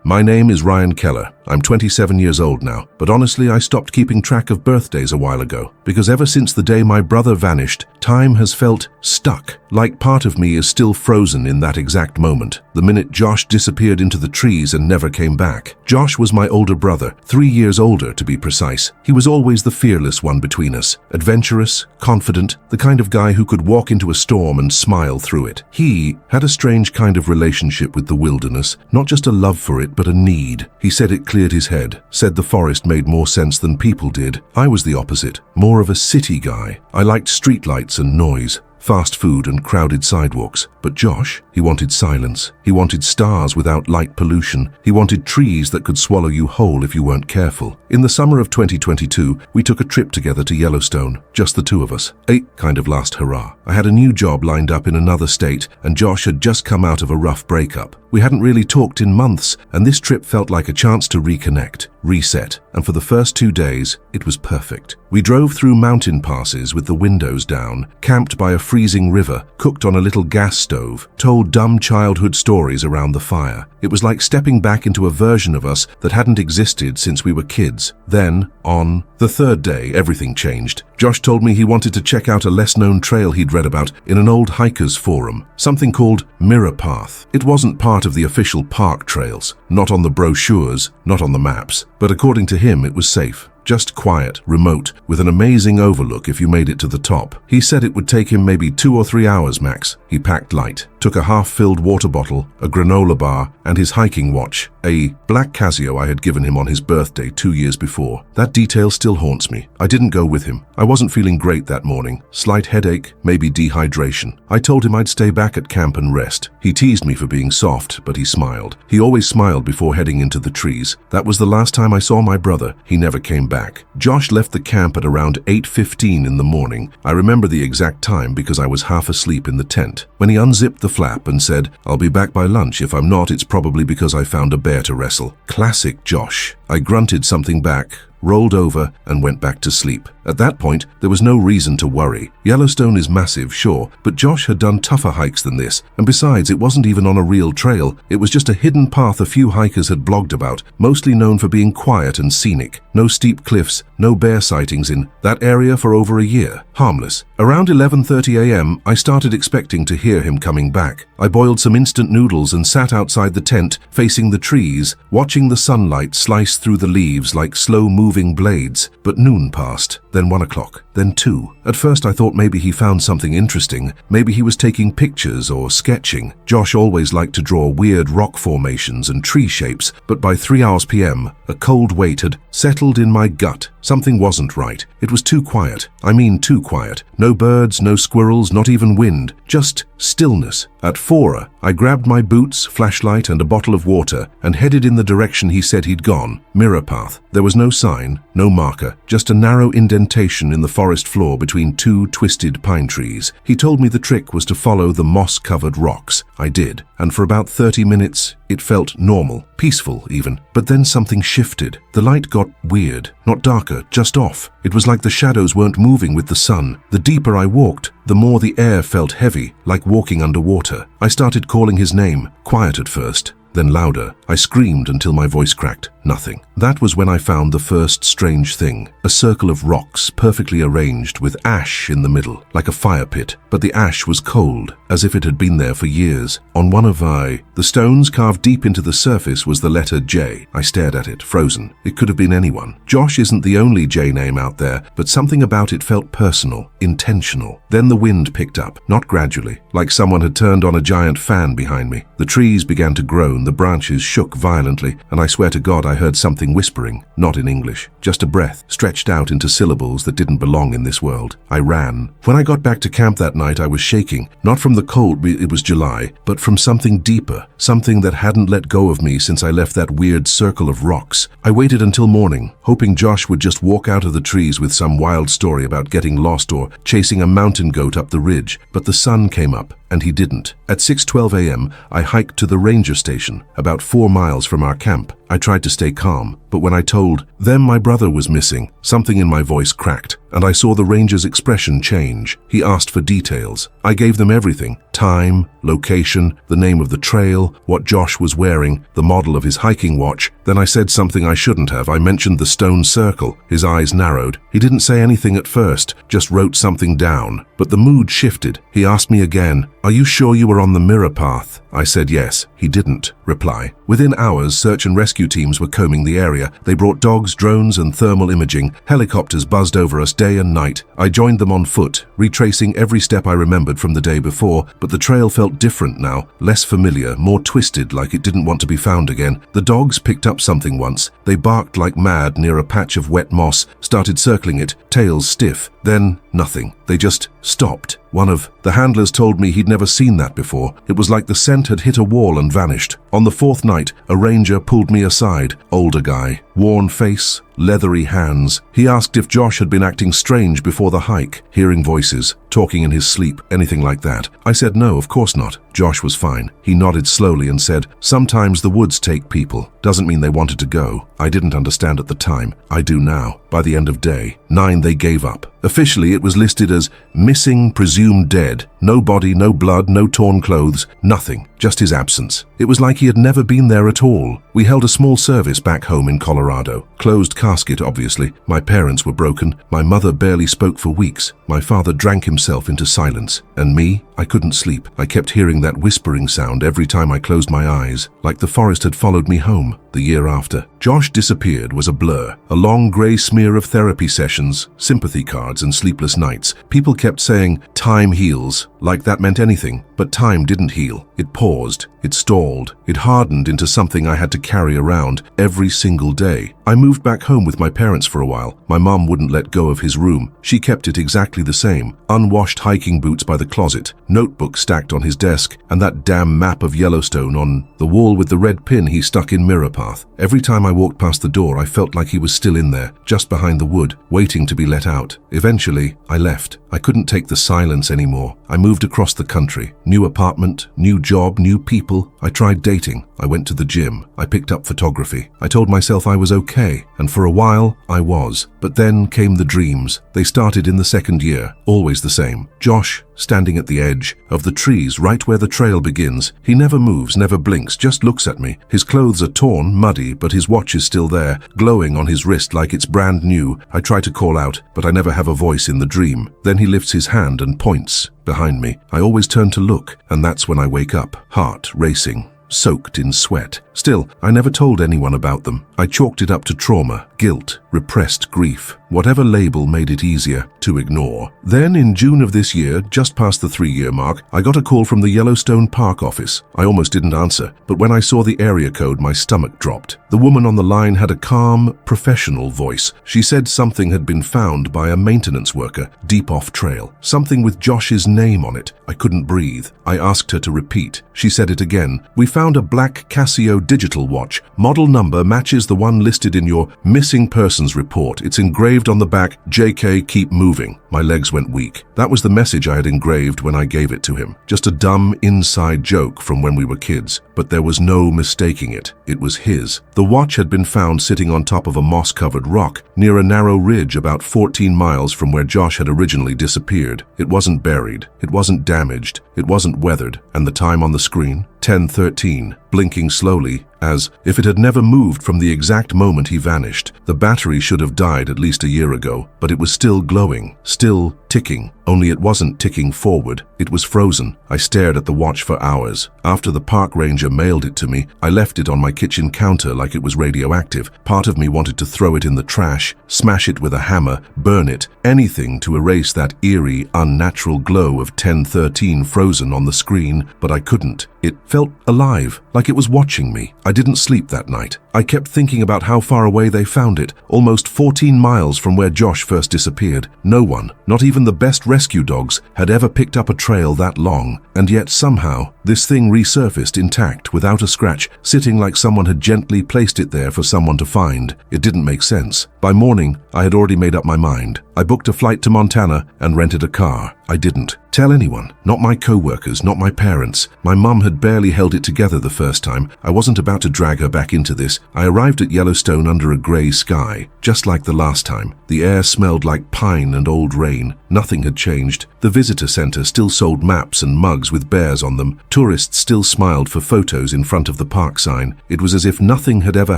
My name is Ryan Keller. I'm 27 years old now, but honestly I stopped keeping track of birthdays a while ago, because ever since the day my brother vanished, time has felt stuck, like part of me is still frozen in that exact moment, the minute Josh disappeared into the trees and never came back. Josh was my older brother, 3 years older to be precise. He was always the fearless one between us, adventurous, confident, the kind of guy who could walk into a storm and smile through it. He had a strange kind of relationship with the wilderness, not just a love for it, but a need. He said it cleared his head, said the forest made more sense than people did. I was the opposite, more of a city guy. I liked streetlights and noise, fast food and crowded sidewalks. But Josh, he wanted silence. He wanted stars without light pollution. He wanted trees that could swallow you whole if you weren't careful. In the summer of 2022, we took a trip together to Yellowstone, just the two of us. A kind of last hurrah. I had a new job lined up in another state, and Josh had just come out of a rough breakup. We hadn't really talked in months, and this trip felt like a chance to reconnect, reset, and for the first 2 days, it was perfect. We drove through mountain passes with the windows down, camped by a freezing river, cooked on a little gas stove, told dumb childhood stories around the fire. It was like stepping back into a version of us that hadn't existed since we were kids. Then, on the third day, everything changed. Josh told me he wanted to check out a less-known trail he'd read about in an old hikers forum, something called Mirror Path. It wasn't part of the official park trails, not on the brochures, not on the maps, but according to him it was safe. Just quiet, remote, with an amazing overlook if you made it to the top. He said it would take him maybe 2 or 3 hours max. He packed light, took a half-filled water bottle, a granola bar, and his hiking watch, a black Casio I had given him on his birthday 2 years before. That detail still haunts me. I didn't go with him. I wasn't feeling great that morning. Slight headache, maybe dehydration. I told him I'd stay back at camp and rest. He teased me for being soft, but he smiled. He always smiled before heading into the trees. That was the last time I saw my brother. He never came back. Josh left the camp at around 8:15 in the morning. I remember the exact time because I was half asleep in the tent. When he unzipped the flap and said, "I'll be back by lunch. If I'm not, it's probably because I found a bear to wrestle." Classic Josh. I grunted something back, rolled over, and went back to sleep. At that point, there was no reason to worry. Yellowstone is massive, sure, but Josh had done tougher hikes than this, and besides, it wasn't even on a real trail. It was just a hidden path a few hikers had blogged about, mostly known for being quiet and scenic. No steep cliffs, no bear sightings in that area for over a year. Harmless. Around 11:30 a.m., I started expecting to hear him coming back. I boiled some instant noodles and sat outside the tent, facing the trees, watching the sunlight slice through the leaves like slow-moving blades. But noon passed, then 1 o'clock, then 2. At first I thought maybe he found something interesting. Maybe he was taking pictures or sketching. Josh always liked to draw weird rock formations and tree shapes, but by 3 hours p.m., a cold weight had settled in my gut. Something wasn't right. It was too quiet. I mean too quiet. No birds, no squirrels, not even wind. Just stillness. At 4, I grabbed my boots, flashlight, and a bottle of water and headed in the direction he said he'd gone. Mirror Path. There was no sign, no marker, just a narrow indentation in the forest floor between 2 twisted pine trees. He told me the trick was to follow the moss-covered rocks. I did, and for about 30 minutes, it felt normal, peaceful even. But then something shifted. The light got weird, not darker, just off. It was like the shadows weren't moving with the sun. The deeper I walked, the more the air felt heavy, like walking underwater. I started calling his name, quiet at first, then louder. I screamed until my voice cracked. Nothing. That was when I found the first strange thing. A circle of rocks, perfectly arranged, with ash in the middle, like a fire pit. But the ash was cold, as if it had been there for years. On one of the stones carved deep into the surface was the letter J. I stared at it, frozen. It could have been anyone. Josh isn't the only J name out there, but something about it felt personal, intentional. Then the wind picked up, not gradually, like someone had turned on a giant fan behind me. The trees began to groan, the branches shook violently, and I swear to God I heard something whispering, not in English, just a breath, stretched out into syllables that didn't belong in this world. I ran. When I got back to camp that night, I was shaking, not from the cold, it was July, but from something deeper, something that hadn't let go of me since I left that weird circle of rocks. I waited until morning, hoping Josh would just walk out of the trees with some wild story about getting lost or chasing a mountain goat up the ridge, but the sun came up, and he didn't. At 6:12 a.m., I hiked to the ranger station, about 4 miles from our camp. I tried to stay calm, but when I told them my brother was missing, something in my voice cracked. and I saw the ranger's expression change. He asked for details. I gave them everything: time, location, the name of the trail, what Josh was wearing, the model of his hiking watch. Then I said something I shouldn't have. I mentioned the stone circle. His eyes narrowed. He didn't say anything at first, just wrote something down. But the mood shifted. He asked me again, "Are you sure you were on the mirror path?" I said yes. He didn't reply. Within hours, search and rescue teams were combing the area. They brought dogs, drones, and thermal imaging. Helicopters buzzed over us day and night. I joined them on foot, retracing every step I remembered from the day before, but the trail felt different now, less familiar, more twisted, like it didn't want to be found again. The dogs picked up something once. They barked like mad near a patch of wet moss, started circling it, tails stiff. Then nothing. They just stopped. One of the handlers told me he'd never seen that before. It was like the scent had hit a wall and vanished. On the fourth night, a ranger pulled me aside. Older guy, worn face, leathery hands. He asked if Josh had been acting strange before the hike, hearing voices, talking in his sleep, anything like that. I said no, of course not. Josh was fine. He nodded slowly and said, "Sometimes the woods take people. Doesn't mean they wanted to go." I didn't understand at the time. I do now. By the end of day 9, they gave up. Officially, it was listed as missing, presumed dead. No body, no blood, no torn clothes, nothing, just his absence. It was like he had never been there at all. We held a small service back home in Colorado. Closed casket, obviously. My parents were broken. My mother barely spoke for weeks. My father drank himself into silence. And me, I couldn't sleep. I kept hearing that whispering sound every time I closed my eyes, like the forest had followed me home. The year after, Josh disappeared was a blur. A long gray smear of therapy sessions, sympathy cards, and sleepless nights. People kept saying, "Time heals," like that meant anything. But time didn't heal. It paused. It stalled. It hardened into something I had to carry around every single day. I moved back home with my parents for a while. My mom wouldn't let go of his room. She kept it exactly the same. Unwashed hiking boots by the closet, notebook stacked on his desk, and that damn map of Yellowstone on the wall with the red pin he stuck in mirror path. Every time I walked past the door, I felt like he was still in there, just behind the wood, waiting to be let out. Eventually, I left. I couldn't take the silence anymore. I moved across the country. New apartment, new job, new people. I tried dating. I went to the gym. I picked up photography. I told myself I was okay, and for a while, I was. But then came the dreams. They started in the second year, always the same. Josh, standing at the edge of the trees right where the trail begins. He never moves, never blinks, just looks at me. His clothes are torn, muddy, but his watch is still there, glowing on his wrist like it's brand new. I try to call out, but I never have a voice in the dream. Then he lifts his hand and points behind me. I always turn to look, and that's when I wake up, heart racing, soaked in sweat. Still, I never told anyone about them. I chalked it up to trauma, guilt, repressed grief. Whatever label made it easier to ignore. Then in June of this year, just past the 3-year mark, I got a call from the Yellowstone Park office. I almost didn't answer, but when I saw the area code, my stomach dropped. The woman on the line had a calm, professional voice. She said something had been found by a maintenance worker deep off trail. Something with Josh's name on it. I couldn't breathe. I asked her to repeat. She said it again. "We found a black Casio digital watch. Model number matches the one listed in your missing persons report. It's engraved on the back, JK, keep moving." My legs went weak. That was the message I had engraved when I gave it to him. Just a dumb inside joke from when we were kids. But there was no mistaking it. It was his. The watch had been found sitting on top of a moss-covered rock near a narrow ridge about 14 miles from where Josh had originally disappeared. It wasn't buried. It wasn't damaged. It wasn't weathered. And the time on the screen? 10:13, blinking slowly, as if it had never moved from the exact moment he vanished. The battery should have died at least a year ago, but it was still glowing, still ticking. Only it wasn't ticking forward. It was frozen. I stared at the watch for hours. After the park ranger mailed it to me, I left it on my kitchen counter like it was radioactive. Part of me wanted to throw it in the trash, smash it with a hammer, burn it, anything to erase that eerie, unnatural glow of 10:13 frozen on the screen, but I couldn't. It felt alive, like it was watching me. I didn't sleep that night. I kept thinking about how far away they found it, almost 14 miles from where Josh first disappeared. No one, not even the best rescue dogs, had ever picked up a trail that long, and yet somehow this thing resurfaced intact, without a scratch, sitting like someone had gently placed it there for someone to find. It didn't make sense. By morning, I had already made up my mind. I booked a flight to Montana and rented a car. I didn't tell anyone, not my co-workers, not my parents. My mum had barely held it together the first time. I wasn't about to drag her back into this. I arrived at Yellowstone under a grey sky, just like the last time. The air smelled like pine and old rain. Nothing had changed. The visitor center still sold maps and mugs with bears on them. Tourists still smiled for photos in front of the park sign. It was as if nothing had ever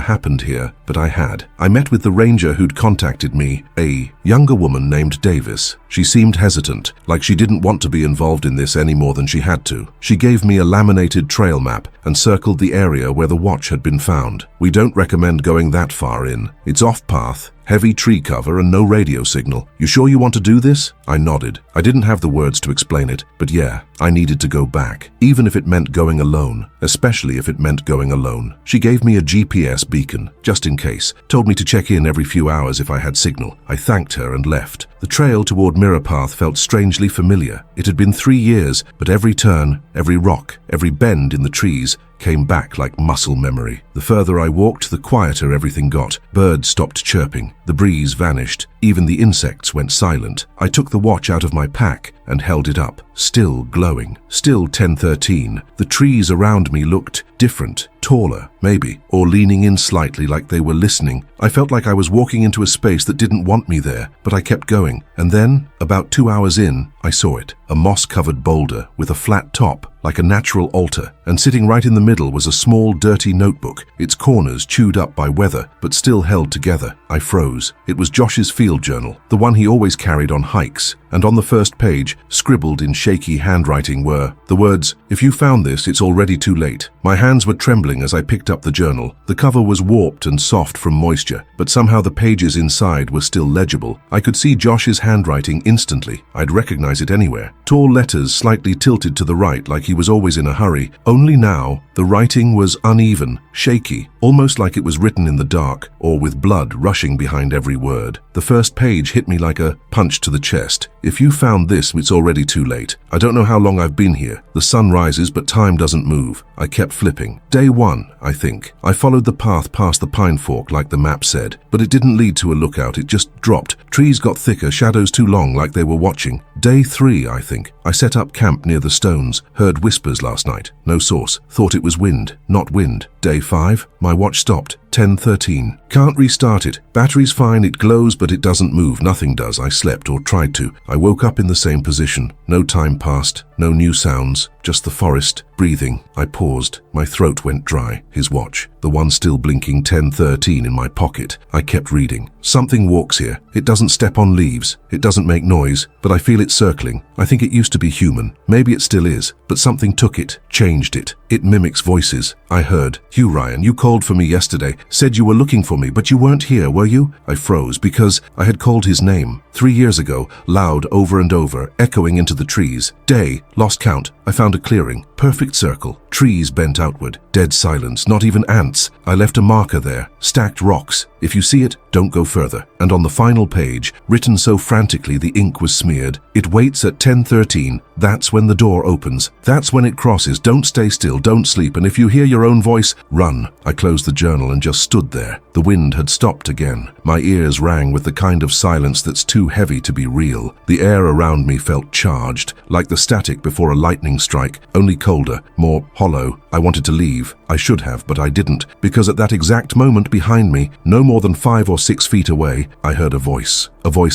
happened here, but I had. I met with the ranger who'd contacted me, a younger woman named Davis. She seemed hesitant, like she didn't want to be involved in this any more than she had to. She gave me a laminated trail map and circled the area where the watch had been found. We don't recommend going that far in. It's off-path, heavy tree cover and no radio signal. You sure you want to do this? I nodded. I didn't have the words to explain it, but yeah, I needed to go back, even if it meant going alone, especially if it meant going alone. She gave me a GPS beacon, just in case, told me to check in every few hours if I had signal. I thanked her and left. The trail toward Mirror Path felt strangely familiar. It had been 3 years, but every turn, every rock, every bend in the trees came back like muscle memory. The further I walked, the quieter everything got. Birds stopped chirping. The breeze vanished. Even the insects went silent. I took the watch out of my pack and held it up, still glowing. Still 10:13. The trees around me looked different, taller, maybe, or leaning in slightly like they were listening. I felt like I was walking into a space that didn't want me there, but I kept going. And then, about 2 hours in, I saw it. A moss-covered boulder with a flat top, like a natural altar, and sitting right in the middle was a small, dirty notebook, its corners chewed up by weather, but still held together. I froze. It was Josh's field journal, the one he always carried on hikes, and on the first page, scribbled in shaky handwriting, were the words, "If you found this, it's already too late." My hands were trembling as I picked up the journal. The cover was warped and soft from moisture, but somehow the pages inside were still legible. I could see Josh's handwriting instantly. I'd recognize it anywhere. Tall letters slightly tilted to the right like he was always in a hurry. Only now, the writing was uneven, shaky, almost like it was written in the dark, or with blood rushing behind every word. The first page hit me like a punch to the chest. "If you found this, it's already too late. I don't know how long I've been here. The sun rises, but time doesn't move." I kept flipping. Day 1, I think. I followed the path past the pine fork like the map said, but it didn't lead to a lookout, it just dropped. Trees got thicker, shadows too long like they were watching. Day 3, I think. I set up camp near the stones, heard whispers last night. No source. Thought it was wind, not wind. Day 5, my watch stopped. 10:13. Can't restart it. Battery's fine, it glows, but it doesn't move. Nothing does. I slept, or tried to. I woke up in the same position. No time passed. No new sounds. Just the forest. Breathing. I paused. My throat went dry. His watch. The one still blinking 10:13 in my pocket. I kept reading. Something walks here. It doesn't step on leaves. It doesn't make noise, but I feel it circling. I think it used to be human. Maybe it still is, but something took it, changed it. It mimics voices. I heard, "Hugh Ryan, you called for me yesterday. Said you were looking for me, but you weren't here, were you?" I froze because I had called his name 3 years ago, loud over and over, echoing into the trees. Day, lost count. I found a clearing. Perfect circle. Trees bent outward. Dead silence. Not even ants. I left a marker there. Stacked rocks. If you see it, don't go further. And on the final page, written so frantically the ink was smeared, "It waits at 10:13. That's when the door opens. That's when it crosses. Don't stay still. Don't sleep. And if you hear your own voice, run." I closed the journal and just stood there. The wind had stopped again. My ears rang with the kind of silence that's too heavy to be real. The air around me felt charged, like the static before a lightning strike, only colder, more hollow. I wanted to leave. I should have, but I didn't, because at that exact moment behind me, no more than 5 or 6 feet away, I heard a voice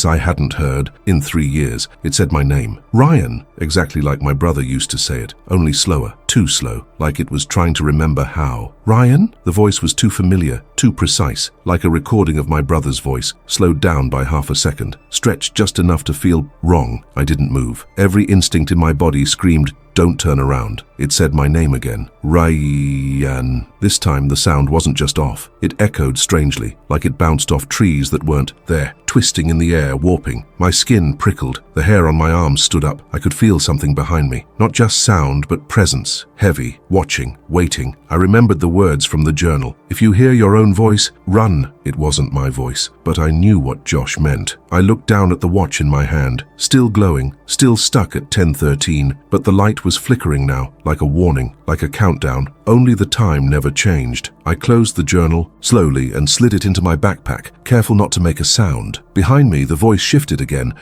I hadn't heard in 3 years. It said my name. Ryan, exactly like my brother used to say it, only slower, too slow, like it was trying to remember how. Ryan? The voice was too familiar, too precise, like a recording of my brother's voice, slowed down by half a second, stretched just enough to feel wrong. I didn't move. Every instinct in my body screamed, "Don't turn around." It said my name again. Ryan. This time the sound wasn't just off. It echoed strangely, like it bounced off trees that weren't there, twisting in the air, warping. My skin prickled. The hair on my arms stood up. I could feel something behind me. Not just sound, but presence. Heavy, watching, waiting. I remembered the words from the journal. "If you hear your own voice, run." It wasn't my voice, but I knew what Josh meant. I looked down at the watch in my hand, still glowing, still stuck at 10:13, but the light was flickering now, like a warning, like a countdown. Only the time never changed. I closed the journal slowly and slid it into my backpack, careful not to make a sound. Behind me, the voice shifted again.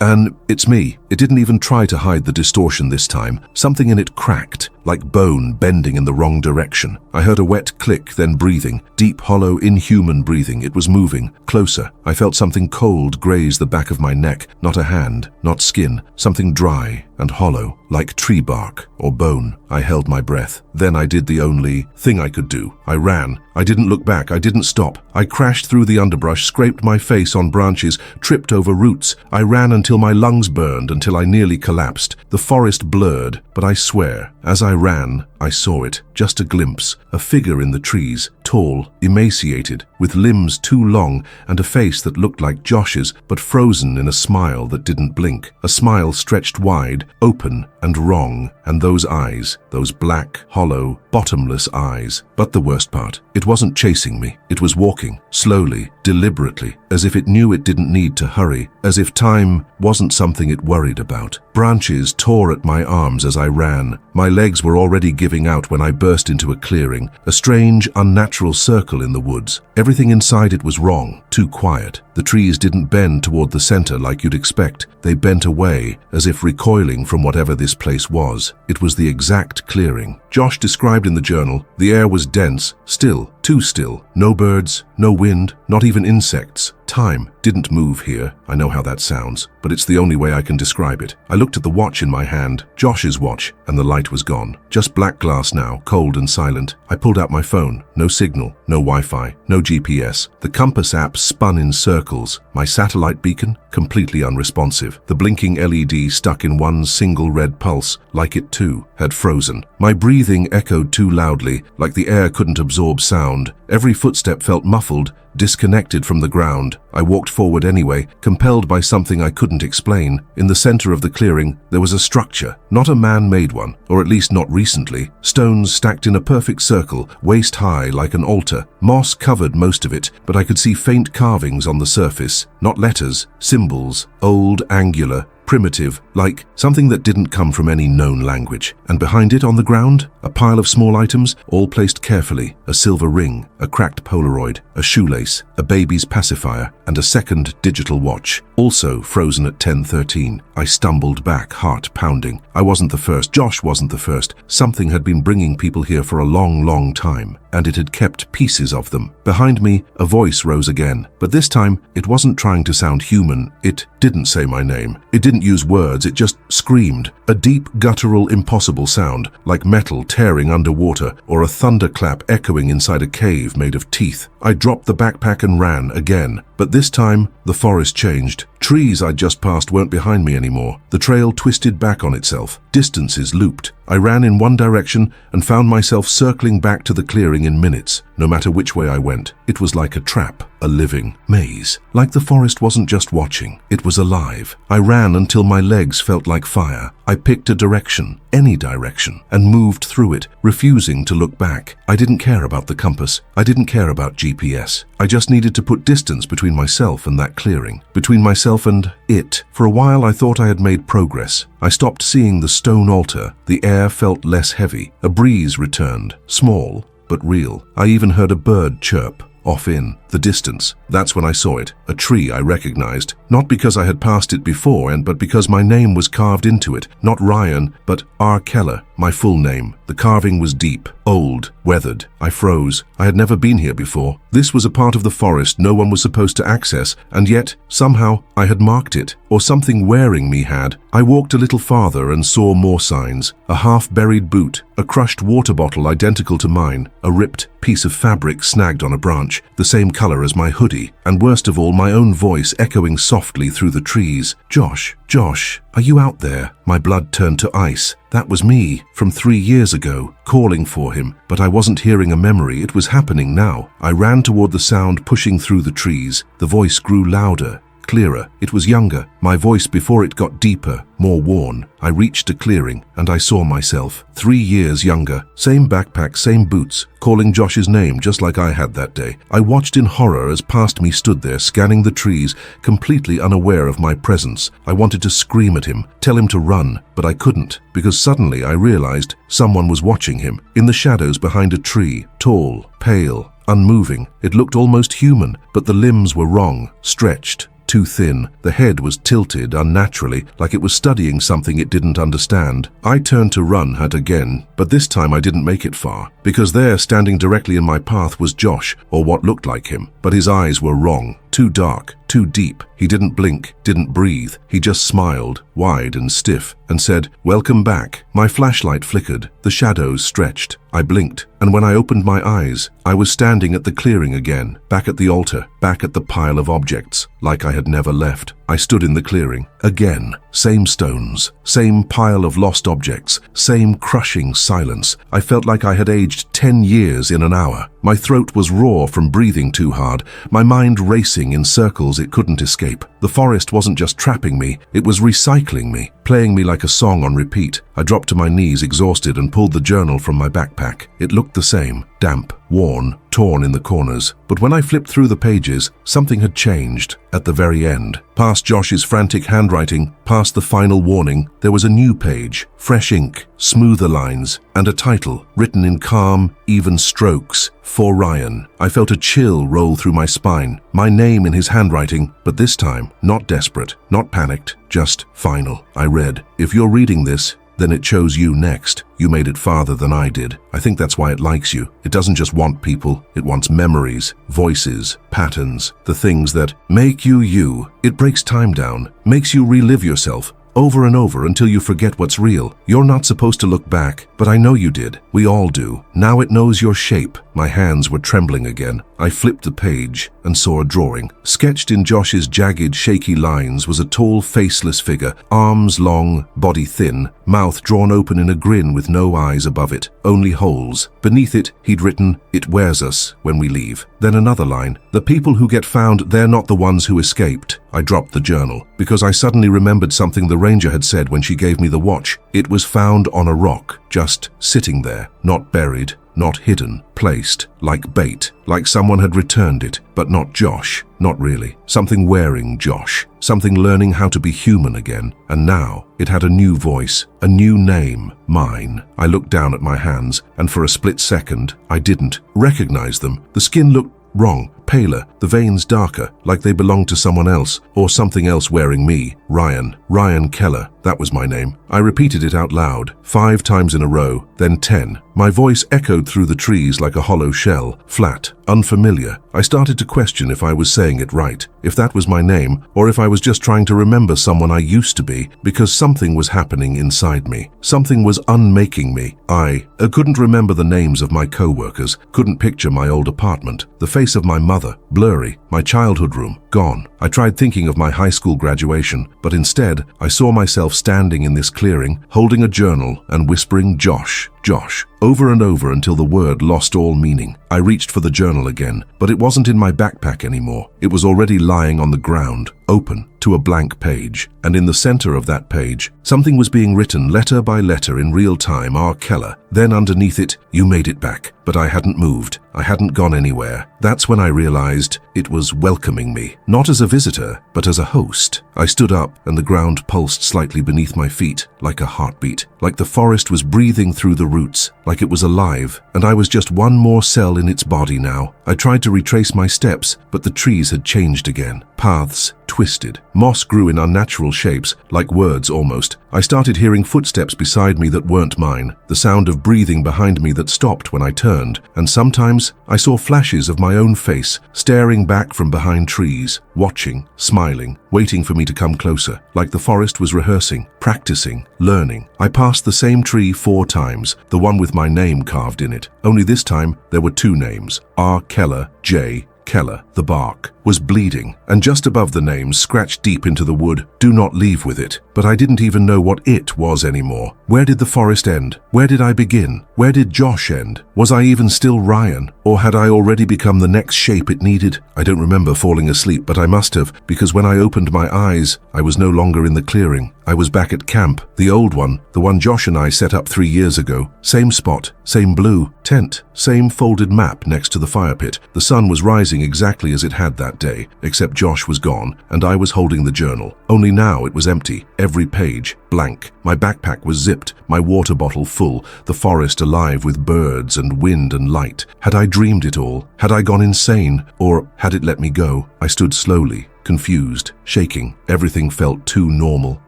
And it's me. It didn't even try to hide the distortion this time. Something in it cracked, like bone bending in the wrong direction. I heard a wet click, then breathing. Deep, hollow, inhuman breathing. It was moving. Closer. I felt something cold graze the back of my neck. Not a hand, not skin. Something dry and hollow, like tree bark or bone. I held my breath. Then I did the only thing I could do. I ran. I didn't look back. I didn't stop. I crashed through the underbrush, scraped my face on branches, tripped over roots. I ran until my lungs burned, until I nearly collapsed. The forest blurred, but I swear, as I ran, I saw it. Just a glimpse. A figure in the trees, tall, emaciated, with limbs too long and a face that looked like Josh's, but frozen in a smile that didn't blink. A smile stretched wide, open and wrong, and those eyes, those black, hollow, bottomless eyes. But the worst part, it wasn't chasing me. It was walking, slowly, deliberately, as if it knew it didn't need to hurry, as if time wasn't something it worried about. Branches tore at my arms as I ran. My legs were already giving out when I burst into a clearing, a strange, unnatural circle in the woods. Everything inside it was wrong, too quiet. The trees didn't bend toward the center like you'd expect. They bent away, as if recoiling from whatever this place was. It was the exact clearing Josh described in the journal. The air was dense, still, too still. No birds, no wind, not even insects. Time didn't move here. I know how that sounds, but it's the only way I can describe it. I looked at the watch in my hand, Josh's watch, and the light was gone. Just black glass now, cold and silent. I pulled out my phone. No signal, no Wi-Fi, no GPS. The compass app spun in circles. My satellite beacon, completely unresponsive. The blinking LED stuck in one single red pulse, like it too had frozen. My breathing echoed too loudly, like the air couldn't absorb sound. Every footstep felt muffled, disconnected from the ground. I walked forward anyway, compelled by something I couldn't explain. In the center of the clearing, there was a structure, not a man-made one, or at least not recently. Stones stacked in a perfect circle, waist high like an altar. Moss covered most of it, but I could see faint carvings on the surface. Not letters, symbols, old, angular, primitive, like something that didn't come from any known language. And behind it on the ground, a pile of small items, all placed carefully. A silver ring, a cracked Polaroid, a shoelace, a baby's pacifier, and a second digital watch, also frozen at 10:13. I stumbled back, heart pounding. I wasn't the first. Josh wasn't the first. Something had been bringing people here for a long, long time, and it had kept pieces of them. Behind me, a voice rose again, but this time it wasn't trying to sound human. It didn't say my name. It didn't use words. It just screamed. A deep, guttural, impossible sound, like metal tearing underwater or a thunderclap echoing inside a cave made of teeth. I dropped the backpack and ran again, but this time the forest changed. Trees I'd just passed weren't behind me anymore. The trail twisted back on itself. Distances looped. I ran in one direction and found myself circling back to the clearing in minutes, no matter which way I went. It was like a trap, a living maze. Like the forest wasn't just watching, it was alive. I ran until my legs felt like fire. I picked a direction, any direction, and moved through it, refusing to look back. I didn't care about the compass. I didn't care about GPS. I just needed to put distance between myself and that clearing, between myself and it. For a while I thought I had made progress. I stopped seeing the stone altar. The air felt less heavy. A breeze returned, small but real. I even heard a bird chirp, off in the distance. That's when I saw it, a tree I recognized, not because I had passed it before, but because my name was carved into it. Not Ryan, but R. Keller, my full name. The carving was deep, old, weathered. I froze. I had never been here before. This was a part of the forest no one was supposed to access, and yet, somehow, I had marked it, or something wearing me had. I walked a little farther and saw more signs. A half-buried boot, a crushed water bottle identical to mine, a ripped piece of fabric snagged on a branch, the same color as my hoodie, and worst of all, my own voice echoing softly through the trees. Josh, Josh, are you out there? My blood turned to ice. That was me, from 3 years ago, calling for him, but I wasn't hearing a memory. It was happening now. I ran toward the sound, pushing through the trees. The voice grew louder, clearer. It was younger, my voice before it got deeper, more worn. I reached a clearing, and I saw myself, 3 years younger, same backpack, same boots, calling Josh's name just like I had that day. I watched in horror as past me stood there, scanning the trees, completely unaware of my presence. I wanted to scream at him, tell him to run, but I couldn't, because suddenly I realized someone was watching him, in the shadows behind a tree, tall, pale, unmoving. It looked almost human, but the limbs were wrong, stretched, too thin. The head was tilted unnaturally, like it was studying something it didn't understand. I turned to run at again, but this time I didn't make it far, because there, standing directly in my path, was Josh, or what looked like him. But his eyes were wrong, too dark, too deep. He didn't blink, didn't breathe. He just smiled, wide and stiff, and said, "Welcome back." My flashlight flickered, the shadows stretched. I blinked, and when I opened my eyes, I was standing at the clearing again, back at the altar, back at the pile of objects, like I had never left. I stood in the clearing, again, same stones, same pile of lost objects, same crushing silence. I felt like I had aged 10 years in an hour. My throat was raw from breathing too hard, my mind racing in circles it couldn't escape. The forest wasn't just trapping me, it was recycling me, playing me like a song on repeat. I dropped to my knees exhausted and pulled the journal from my backpack. It looked the same, damp, worn, torn in the corners. But when I flipped through the pages, something had changed. At the very end, past Josh's frantic handwriting, past the final warning, there was a new page, fresh ink, smoother lines, and a title, written in calm, even strokes, "For Ryan." I felt a chill roll through my spine, my name in his handwriting, but this time, not desperate, not panicked, just final. I read, "If you're reading this, then it chose you next. You made it farther than I did. I think that's why it likes you. It doesn't just want people, it wants memories, voices, patterns, the things that make you you. It breaks time down, makes you relive yourself, over and over until you forget what's real. You're not supposed to look back, but I know you did. We all do. Now it knows your shape." My hands were trembling again. I flipped the page and saw a drawing. Sketched in Josh's jagged, shaky lines was a tall, faceless figure, arms long, body thin, mouth drawn open in a grin with no eyes above it, only holes. Beneath it, he'd written, "It wears us when we leave." Then another line, "The people who get found, they're not the ones who escaped." I dropped the journal, because I suddenly remembered something the ranger had said when she gave me the watch. It was found on a rock, just sitting there, not buried, not hidden, placed, like bait, like someone had returned it, but not Josh, not really. Something wearing Josh, something learning how to be human again. And now, it had a new voice, a new name, mine. I looked down at my hands, and for a split second, I didn't recognize them. The skin looked wrong, paler, the veins darker, like they belonged to someone else, or something else wearing me. Ryan Keller, that was my name. I repeated it out loud, 5 times in a row, then 10. My voice echoed through the trees like a hollow shell, flat, unfamiliar. I started to question if I was saying it right, if that was my name, or if I was just trying to remember someone I used to be, because something was happening inside me. Something was unmaking me. I couldn't remember the names of my co-workers, couldn't picture my old apartment, the face of my mother, blurry, my childhood room, gone. I tried thinking of my high school graduation, but instead, I saw myself standing in this clearing, holding a journal and whispering Josh, Josh, over and over until the word lost all meaning. I reached for the journal again, but it wasn't in my backpack anymore. It was already lying on the ground, open to a blank page. And in the center of that page, something was being written letter by letter in real time, R. Keller. Then underneath it, "You made it back." But I hadn't moved. I hadn't gone anywhere. That's when I realized it was welcoming me, not as a visitor, but as a host. I stood up, and the ground pulsed slightly beneath my feet, like a heartbeat, like the forest was breathing through the roots, like it was alive, and I was just one more cell in its body now. I tried to retrace my steps, but the trees had changed again. Paths twisted. Moss grew in unnatural shapes, like words almost. I started hearing footsteps beside me that weren't mine, the sound of breathing behind me that stopped when I turned, and sometimes I saw flashes of my own face, staring back from behind trees, watching, smiling, waiting for me to come closer, like the forest was rehearsing, practicing, learning. I passed the same tree 4 times, the one with my name carved in it. Only this time, there were 2 names, R. Keller, J. Keller. The bark was bleeding, and just above the name, scratched deep into the wood, "Do not leave with it." But I didn't even know what it was anymore. Where did the forest end? Where did I begin? Where did Josh end? Was I even still Ryan? Or had I already become the next shape it needed? I don't remember falling asleep, but I must have, because when I opened my eyes, I was no longer in the clearing. I was back at camp, the old one, the one Josh and I set up 3 years ago. Same spot, same blue tent, same folded map next to the fire pit. The sun was rising exactly as it had that day, except Josh was gone, and I was holding the journal. Only now it was empty, every page blank. My backpack was zipped, my water bottle full, the forest alive with birds and wind and light. Had I dreamed it all? Had I gone insane? Or had it let me go? I stood slowly, confused, shaking. Everything felt too normal.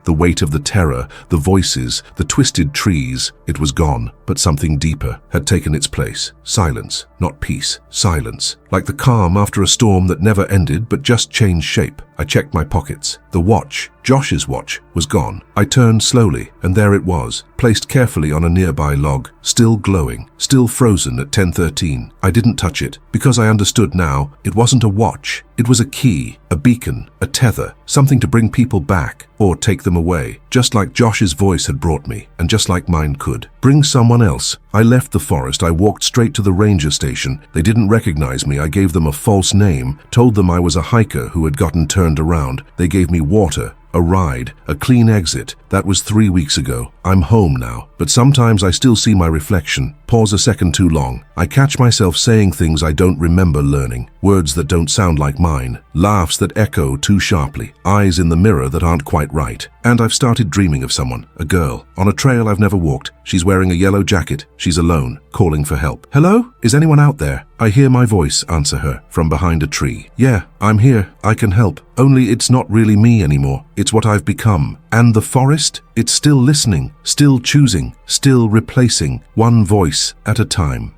The weight of the terror, the voices, the twisted trees. It was gone, but something deeper had taken its place. Silence, not peace. Silence. Like the calm after a storm that never ended but just changed shape. I checked my pockets. The watch, Josh's watch, was gone. I turned slowly, and there it was, placed carefully on a nearby log, still glowing, still frozen at 10:13. I didn't touch it, because I understood now it wasn't a watch. It was a key, a beacon, a tether, something to bring people back or take them away, just like Josh's voice had brought me, and just like mine could. Bring someone else. I left the forest. I walked straight to the ranger station. They didn't recognize me. I gave them a false name, told them I was a hiker who had gotten turned around. They gave me water, a ride, a clean exit. That was 3 weeks ago. I'm home now, but sometimes I still see my reflection. Pause a second too long. I catch myself saying things I don't remember learning, words that don't sound like mine, laughs that echo too sharply, eyes in the mirror that aren't quite right. And I've started dreaming of someone, a girl, on a trail I've never walked. She's wearing a yellow jacket. She's alone, calling for help. "Hello? Is anyone out there?" I hear my voice answer her from behind a tree. "Yeah, I'm here. I can help. Only it's not really me anymore. It's what I've become. And the forest? It's still listening, still choosing, still replacing, one voice at a time."